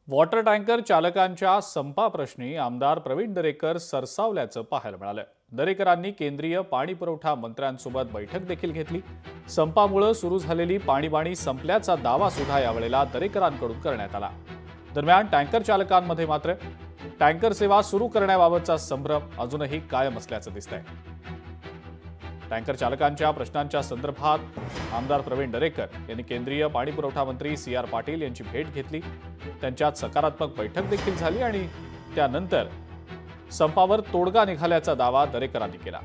Water tanker चालकांच्या संपाप्रश्नी आमदार प्रवीण दरेकर सरसावल्याचं पाहायला मिळालं। दरेकरांनी केंद्रीय पाणी पुरवठा मंत्र्यांसोबत बैठक देखील घेतली। संपामुळे सुरू झालेली पाणीबाणी संपल्याचा दावा सुद्धा यावेळेला दरेकरांकडून करण्यात आला। दरम्यान टँकर चालकांमध्ये मात्र टँकर सेवा सुरू करण्याबाबतचा संभ्रम अजूनही कायम असल्याचं दिसतंय। टँकर चालकांच्या प्रश्नांच्या संदर्भात आमदार प्रवीण दरेकर यांनी केंद्रीय पाणी पुरवठा मंत्री CR पाटील यांची भेट घेतली। त्यांच्यात सकारात्मक बैठक देखील झाली आणि त्यानंतर संपावर तोडगा निघाल्याचा दावा दरेकरांनी केला।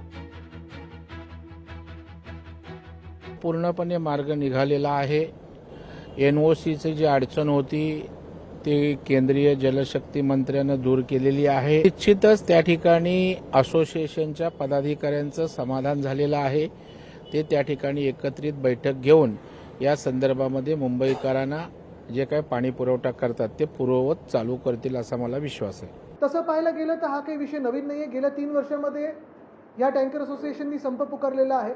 पूर्णपणे मार्ग निघालेला आहे। NOCची जी अडचण होती ती केंद्रीय जलशक्ती मंत्र्यांनी दूर केलेली आहे। निश्चितच त्या ठिकाणी असोसिएशनच्या पदाधिकाऱ्यांचं समाधान झालेलं आहे। ते त्या ठिकाणी एकत्रित बैठक घेऊन या संदर्भामध्ये मुंबईकरांना जे काही पाणी पुरवठा करतात ते पूर्ववत चालू करतील असा मला विश्वास आहे। तसं पाहायला गेलं तर हा काही विषय नवीन नाहीये। गेल्या 3 वर्षांमध्ये या टँकर असोसिएशननी संप पुकारलेला आहे।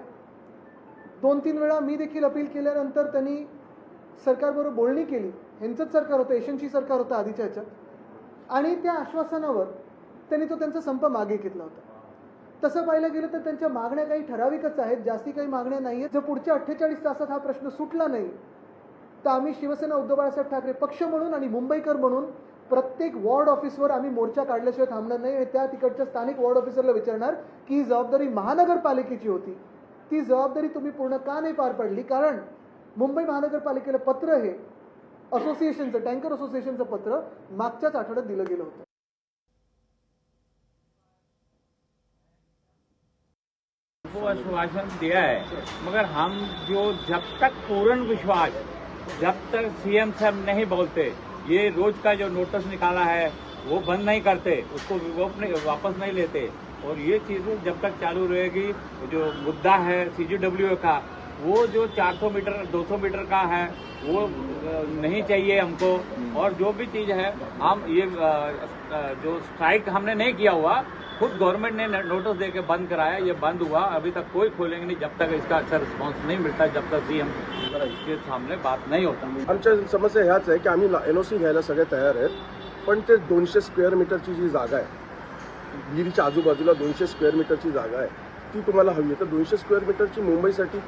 2-3 वेळा मी देखील अपील केल्यानंतर त्यांनी सरकारबरोबर बोलणी केली। यांचंच सरकार होतं, एशनची सरकार होतं आधीच्या ह्याच्यात, आणि त्या आश्वासनावर त्यांनी त्यांचा संप मागे घेतला होता। तसं पाहायला गेलं तर त्यांच्या मागण्या काही ठराविकच आहेत, जास्ती काही मागण्या नाही आहेत। जर पुढच्या 48 तासात हा प्रश्न सुटला नाही तर आम्ही शिवसेना उद्धव बाळासाहेब ठाकरे पक्ष म्हणून आणि मुंबईकर म्हणून प्रत्येक वॉर्ड ऑफिसवर आम्ही मोर्चा काढल्याशिवाय थांबणार नाही। आणि त्या तिकडच्या स्थानिक वॉर्ड ऑफिसरला विचारणार की ही जबाबदारी महानगरपालिकेची होती, ती जबाबदारी तुम्ही पूर्ण का नाही पार पाडली? कारण मुंबई महानगरपालिकेला पत्र हे असोसिएशनचं, टँकर असोसिएशनचं पत्र मागच्याच आठवड्यात दिलं गेलं होतं। वो आश्वासन दिया है, मगर हम जो जब तक पूर्ण विश्वास, जब तक CM साहब नहीं बोलते, ये रोज का जो नोटिस निकाला है वो बंद नहीं करते, उसको वो वापस नहीं लेते, और ये चीजें जब तक चालू रहेगी। जो मुद्दा है CGWA का, वो जो 400 मीटर 200 मीटर का है वो नहीं चाहिए हमको। और जो भी चीज है हम ये जो स्ट्राइक हमने नहीं किया हुआ, खुद गवर्नमेंट ने नोटिस देके बंद कराया, ये बंद हुआ। अभी तक कोई खोलेंगे नहीं जब तक इसका अच्छा रिस्पॉन्स नहीं मिलता, जब तक CM इसके सामने बात नहीं होता। आमच्या समस्या ह्याच आहे की आम्ही NOC घ्यायला सगळे तयार आहेत, पण ते 200 स्क्वेअर मीटरची जी जागा आहे, विहिरीच्या आजूबाजूला 200 स्क्वेअर मीटरची जागा आहे, ती तुम्हाला हवी आहे। तर 200 स्क्वेअर मीटरची मुंबईसाठी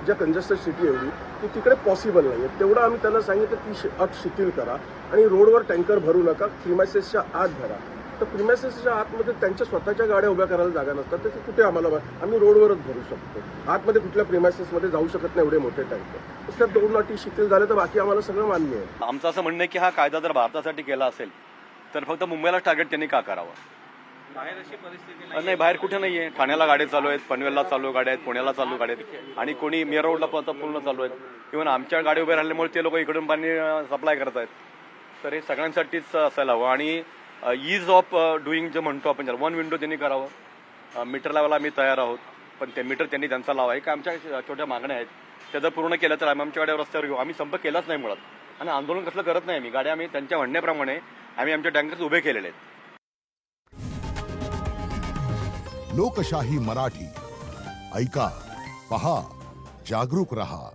ज्या कंजेस्टेड सिटी एवढी ती तिकडे पॉसिबल नाही आहे। तेवढं आम्ही त्यांना सांगितलं ती अट शिथिल करा आणि रोडवर टँकर भरू नका, प्रिमायसेसच्या आत भरा। तर प्रिमायसेसच्या आतमध्ये त्यांच्या स्वतःच्या गाड्या उभ्या करायला जागा नसतात, तर कुठे आम्हाला आम्ही रोडवरच भरू शकतो। आतमध्ये कुठल्या प्रिमायसेसमध्ये जाऊ शकत नाही एवढे मोठे टँकर। त्या 2 अटी शिथिल झाल्या तर बाकी आम्हाला सगळं मान्य आहे। आमचं असं म्हणणं आहे की हा कायदा जर भारतासाठी केला असेल तर फक्त मुंबईला टार्गेट त्यांनी का करावं? बाहेर अशी परिस्थिती नाही, बाहेर कुठे नाहीये। ठाण्याला गाड्या चालू आहेत, पनवेलला चालू गाड्या आहेत, पुण्याला चालू गाड्या आहेत, आणि कोणी मेर रोडला पूर्ण चालू आहेत। इव्हन आमच्या गाडी उभे राहिल्यामुळे ते लोक इकडून पाणी सप्लाय करत आहेत। तर हे सगळ्यांसाठीच असायला हवं। आणि ईज ऑफ डुईंग जे म्हणतो आपण, वन विंडो त्यांनी करावं। मीटर लावायला आम्ही तयार आहोत, पण ते मीटर त्यांनी त्यांचा लावा। हे काय आमच्या छोट्या मागण्या आहेत, त्या जर पूर्ण केल्या तर आम्ही आमच्या गाड्या रस्त्यावर घेऊ। आम्ही संप केलाच नाही मुळात, आणि आंदोलन कसलं करत नाही आम्ही। गाड्या आम्ही त्यांच्या म्हणण्याप्रमाणे आम्ही आमच्या टँकर्स उभे केलेले आहेत। लोकशाही मराठी ऐका, पहा, जागरूक रहा।